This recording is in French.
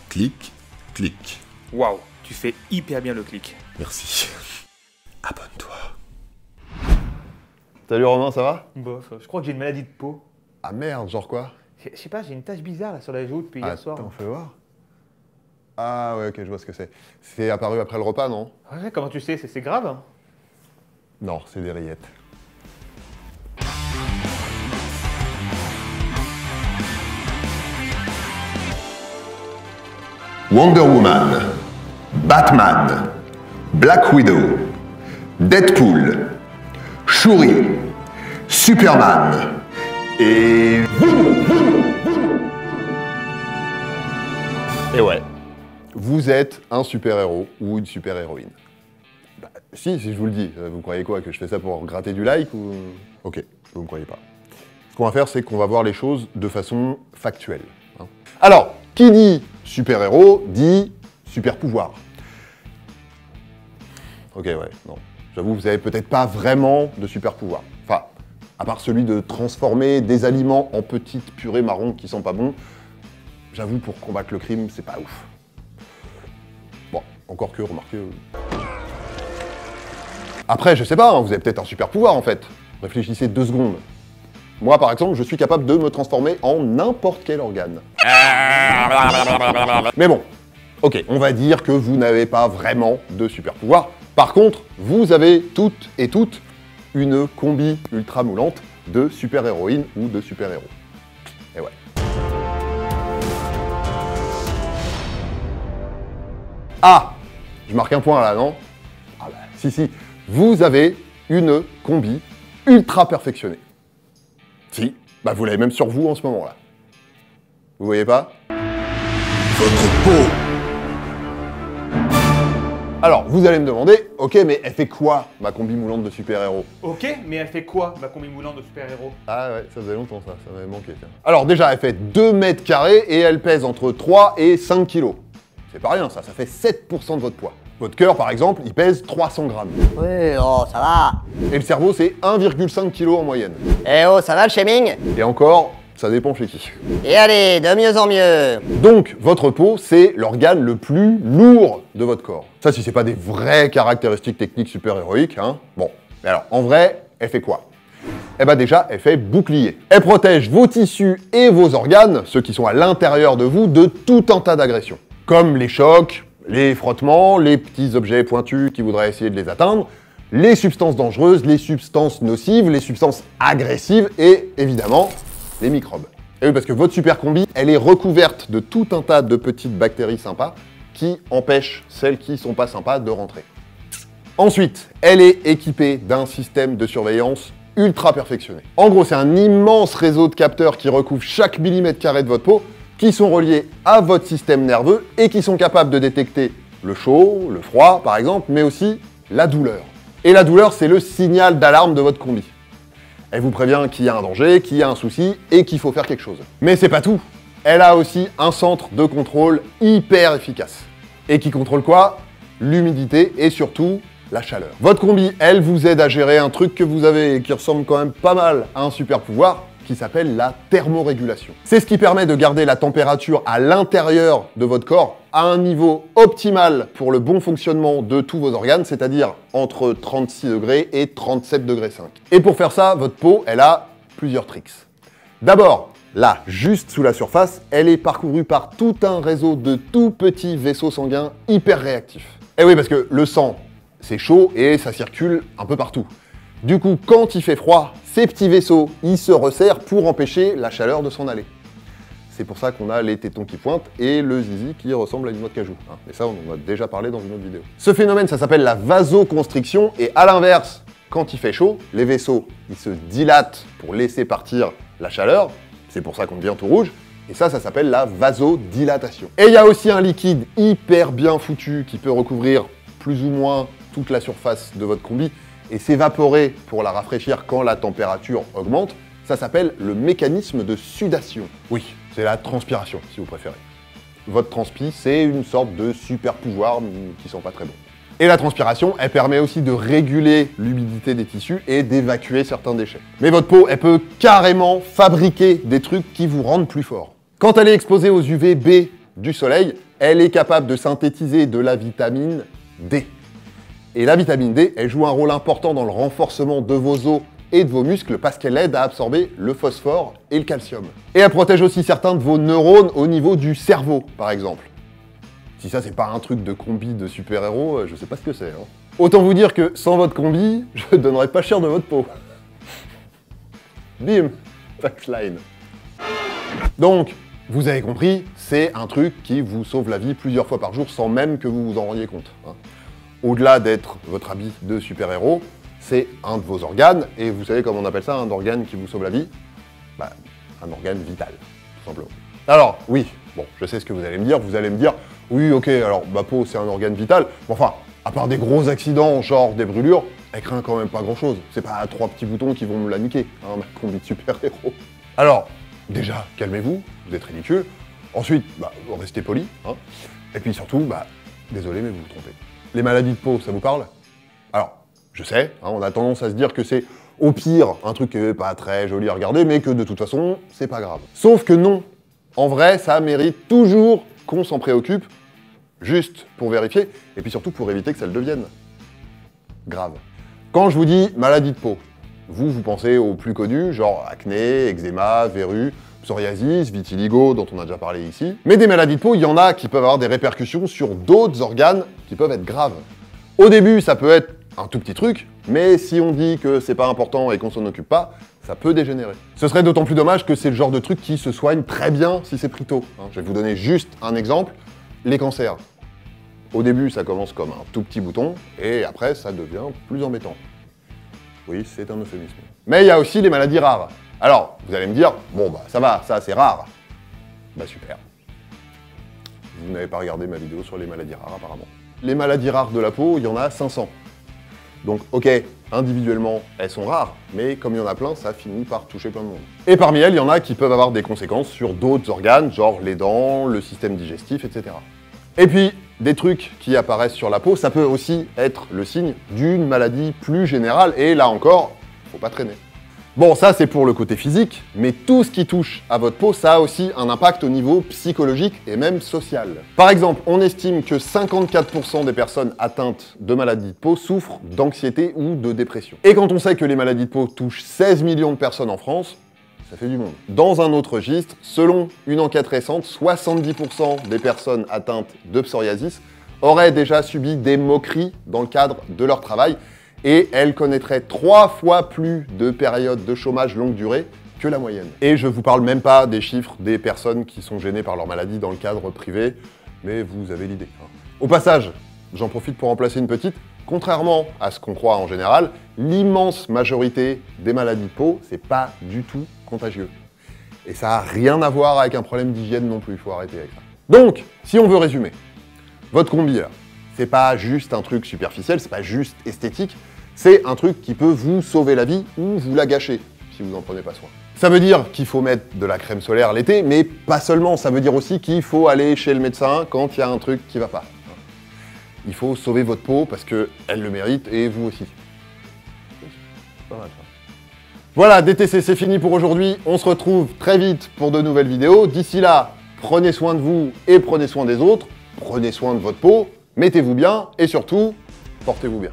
Clic, clic. Waouh, tu fais hyper bien le clic. Merci. Abonne-toi. Salut Romain, ça va? Bof, je crois que j'ai une maladie de peau. Ah merde, genre quoi? Je sais pas, j'ai une tache bizarre là sur la joue depuis hier soir. Attends, fais voir. Ah ouais, ok, je vois ce que c'est. C'est apparu après le repas, non? Ouais, comment tu sais, c'est grave hein? Non, c'est des rillettes. Wonder Woman, Batman, Black Widow, Deadpool, Shuri, Superman et... Et ouais, vous êtes un super-héros ou une super-héroïne. Bah, si je vous le dis, vous croyez quoi? Que je fais ça pour gratter du like ou... Ok, vous me croyez pas. Ce qu'on va faire, c'est qu'on va voir les choses de façon factuelle. Hein. Alors, qui dit super-héros dit super-pouvoir. Ok, ouais, non. J'avoue, vous avez peut-être pas vraiment de super-pouvoir. Enfin, à part celui de transformer des aliments en petites purées marron qui sont pas bons, j'avoue, pour combattre le crime, c'est pas ouf. Bon, encore que, remarquez... Après, je sais pas, hein, vous avez peut-être un super-pouvoir, en fait. Réfléchissez 2 secondes. Moi, par exemple, je suis capable de me transformer en n'importe quel organe. Mais bon, ok, on va dire que vous n'avez pas vraiment de super-pouvoir. Par contre, vous avez toutes et toutes une combi ultra moulante de super-héroïne ou de super-héros. Et ouais. Ah! Je marque un point là, non? Ah bah, si, vous avez une combi ultra perfectionnée. Si, bah vous l'avez même sur vous en ce moment là. Vous voyez pas? votre peau. Alors, vous allez me demander, ok, mais elle fait quoi, ma combi moulante de super-héros? Ok, mais elle fait quoi, ma combi moulante de super-héros? Ah ouais, ça faisait longtemps ça m'avait manqué, tiens. Alors déjà, elle fait 2 mètres carrés et elle pèse entre 3 et 5 kilos. C'est pas rien ça fait 7% de votre poids. Votre cœur, par exemple, il pèse 300 grammes. Oui, oh, ça va. Et le cerveau, c'est 1,5 kg en moyenne. Eh oh, ça va le shaming? Et encore, ça dépend chez qui. Et allez, de mieux en mieux. Donc, votre peau, c'est l'organe le plus lourd de votre corps. Ça, si c'est pas des vraies caractéristiques techniques super-héroïques, hein. Bon, mais alors, en vrai, elle fait quoi? Eh ben déjà, elle fait bouclier. Elle protège vos tissus et vos organes, ceux qui sont à l'intérieur de vous, de tout un tas d'agressions. Comme les chocs, les frottements, les petits objets pointus qui voudraient essayer de les atteindre, les substances dangereuses, les substances nocives, les substances agressives et, évidemment, les microbes. Et oui, parce que votre super combi, elle est recouverte de tout un tas de petites bactéries sympas qui empêchent celles qui sont pas sympas de rentrer. Ensuite, elle est équipée d'un système de surveillance ultra perfectionné. En gros, c'est un immense réseau de capteurs qui recouvre chaque millimètre carré de votre peau, qui sont reliés à votre système nerveux et qui sont capables de détecter le chaud, le froid par exemple, mais aussi la douleur. Et la douleur, c'est le signal d'alarme de votre combi. Elle vous prévient qu'il y a un danger, qu'il y a un souci et qu'il faut faire quelque chose. Mais c'est pas tout. Elle a aussi un centre de contrôle hyper efficace. Et qui contrôle quoi? L'humidité et surtout la chaleur. Votre combi, elle vous aide à gérer un truc que vous avez et qui ressemble quand même pas mal à un super pouvoir, qui s'appelle la thermorégulation. C'est ce qui permet de garder la température à l'intérieur de votre corps à un niveau optimal pour le bon fonctionnement de tous vos organes, c'est-à-dire entre 36 degrés et 37 degrés 5. Et pour faire ça, votre peau, elle a plusieurs tricks. D'abord, là, juste sous la surface, elle est parcourue par tout un réseau de tout petits vaisseaux sanguins hyper réactifs. Et oui, parce que le sang, c'est chaud et ça circule un peu partout. Du coup, quand il fait froid, ces petits vaisseaux, ils se resserrent pour empêcher la chaleur de s'en aller. C'est pour ça qu'on a les tétons qui pointent et le zizi qui ressemble à une noix de cajou. Et ça, on en a déjà parlé dans une autre vidéo. Ce phénomène, ça s'appelle la vasoconstriction et à l'inverse, quand il fait chaud, les vaisseaux, ils se dilatent pour laisser partir la chaleur. C'est pour ça qu'on devient tout rouge. Et ça s'appelle la vasodilatation. Et il y a aussi un liquide hyper bien foutu qui peut recouvrir plus ou moins toute la surface de votre combi et s'évaporer pour la rafraîchir quand la température augmente, ça s'appelle le mécanisme de sudation. Oui, c'est la transpiration, si vous préférez. Votre transpi, c'est une sorte de super pouvoir qui sont pas très bons. Et la transpiration, elle permet aussi de réguler l'humidité des tissus et d'évacuer certains déchets. Mais votre peau, elle peut carrément fabriquer des trucs qui vous rendent plus fort. Quand elle est exposée aux UVB du soleil, elle est capable de synthétiser de la vitamine D. Et la vitamine D, elle joue un rôle important dans le renforcement de vos os et de vos muscles parce qu'elle aide à absorber le phosphore et le calcium. Et elle protège aussi certains de vos neurones au niveau du cerveau, par exemple. Si ça, c'est pas un truc de combi de super-héros, je sais pas ce que c'est. Hein. Autant vous dire que sans votre combi, je donnerais pas cher de votre peau. Bim, punchline. Donc, vous avez compris, c'est un truc qui vous sauve la vie plusieurs fois par jour sans même que vous vous en rendiez compte. Hein. Au-delà d'être votre habit de super-héros, c'est un de vos organes, et vous savez comment on appelle ça, un organe qui vous sauve la vie? Bah, un organe vital, tout simplement. Alors, oui, bon, je sais ce que vous allez me dire, oui, ok, alors ma peau c'est un organe vital, mais enfin, à part des gros accidents, genre des brûlures, elle craint quand même pas grand-chose. C'est pas 3 petits boutons qui vont me la niquer, hein, ma combi de super-héros. Alors, déjà, calmez-vous, vous êtes ridicule. Ensuite, bah, restez poli, hein. Et puis surtout, bah, désolé, mais vous vous trompez. Les maladies de peau, ça vous parle? Alors, je sais, hein, on a tendance à se dire que c'est au pire un truc pas très joli à regarder, mais que de toute façon, c'est pas grave. Sauf que non. En vrai, ça mérite toujours qu'on s'en préoccupe, juste pour vérifier, et puis surtout pour éviter que ça le devienne grave. Quand je vous dis maladie de peau, vous pensez aux plus connus, genre acné, eczéma, verrues, psoriasis, vitiligo, dont on a déjà parlé ici. Mais des maladies de peau, il y en a qui peuvent avoir des répercussions sur d'autres organes qui peuvent être graves. Au début, ça peut être un tout petit truc, mais si on dit que c'est pas important et qu'on s'en occupe pas, ça peut dégénérer. Ce serait d'autant plus dommage que c'est le genre de truc qui se soigne très bien si c'est pris tôt. Je vais vous donner juste un exemple, les cancers. Au début, ça commence comme un tout petit bouton, et après, ça devient plus embêtant. Oui, c'est un euphémisme. Mais il y a aussi les maladies rares. Alors, vous allez me dire, bon bah ça va, ça c'est rare. Bah super. Vous n'avez pas regardé ma vidéo sur les maladies rares apparemment. Les maladies rares de la peau, il y en a 500. Donc ok, individuellement, elles sont rares, mais comme il y en a plein, ça finit par toucher plein de monde. Et parmi elles, il y en a qui peuvent avoir des conséquences sur d'autres organes, genre les dents, le système digestif, etc. Et puis, des trucs qui apparaissent sur la peau, ça peut aussi être le signe d'une maladie plus générale, et là encore, faut pas traîner. Bon, ça c'est pour le côté physique, mais tout ce qui touche à votre peau, ça a aussi un impact au niveau psychologique et même social. Par exemple, on estime que 54% des personnes atteintes de maladies de peau souffrent d'anxiété ou de dépression. Et quand on sait que les maladies de peau touchent 16 millions de personnes en France, ça fait du monde. Dans un autre registre, selon une enquête récente, 70% des personnes atteintes de psoriasis auraient déjà subi des moqueries dans le cadre de leur travail, et elles connaîtraient 3 fois plus de périodes de chômage longue durée que la moyenne. Et je vous parle même pas des chiffres des personnes qui sont gênées par leur maladie dans le cadre privé, mais vous avez l'idée. Au passage, j'en profite pour en placer une petite. Contrairement à ce qu'on croit en général, l'immense majorité des maladies de peau, c'est pas du tout contagieux. Et ça a rien à voir avec un problème d'hygiène non plus, il faut arrêter avec ça. Donc, si on veut résumer, votre combi là, c'est pas juste un truc superficiel, c'est pas juste esthétique, c'est un truc qui peut vous sauver la vie ou vous la gâcher, si vous n'en prenez pas soin. Ça veut dire qu'il faut mettre de la crème solaire l'été, mais pas seulement, ça veut dire aussi qu'il faut aller chez le médecin quand il y a un truc qui va pas. Il faut sauver votre peau parce qu'elle le mérite et vous aussi. Pas mal ça. Voilà, DTC c'est fini pour aujourd'hui, on se retrouve très vite pour de nouvelles vidéos. D'ici là, prenez soin de vous et prenez soin des autres, prenez soin de votre peau, mettez-vous bien et surtout, portez-vous bien.